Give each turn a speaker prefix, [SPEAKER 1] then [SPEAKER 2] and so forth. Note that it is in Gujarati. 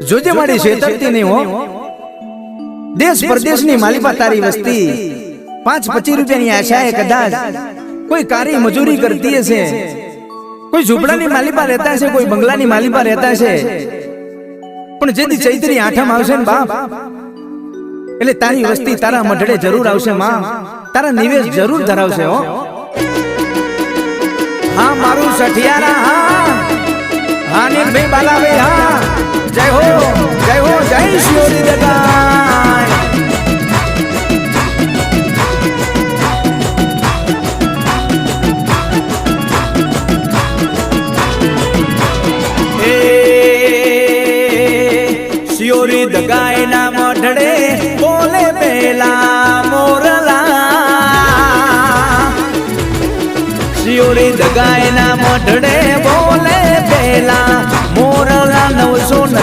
[SPEAKER 1] જોજે મારી છેતરતી નહીં હો. દેશ પરદેશની માલિપા તારી વસ્તી 5-25 રૂપિયાની આશાએ કદાચ કોઈ કારી મજૂરી કરતી હશે, કોઈ ઝૂંપડાની માલિપા રહેતા છે, કોઈ બંગલાની માલિપા રહેતા છે, પણ જેથી ચૈત્રી આઠમ આવશે ને બાપ એટલે તારી વસ્તી તારા મઢડે જરૂર આવશે માં, તારા નિવેશ જરૂર ધરાવશે હો. હા મારું સઠિયારા હા હા નીલભાઈ બાલાભાઈ હા જય હો જય હો જય શિયોરી દગાય. શિયોરી દગાય ના મઢડે બોલે પેલા મોરલા, શિયોરી દગાય ના મઢડે બોલે પેલા મોરલા 999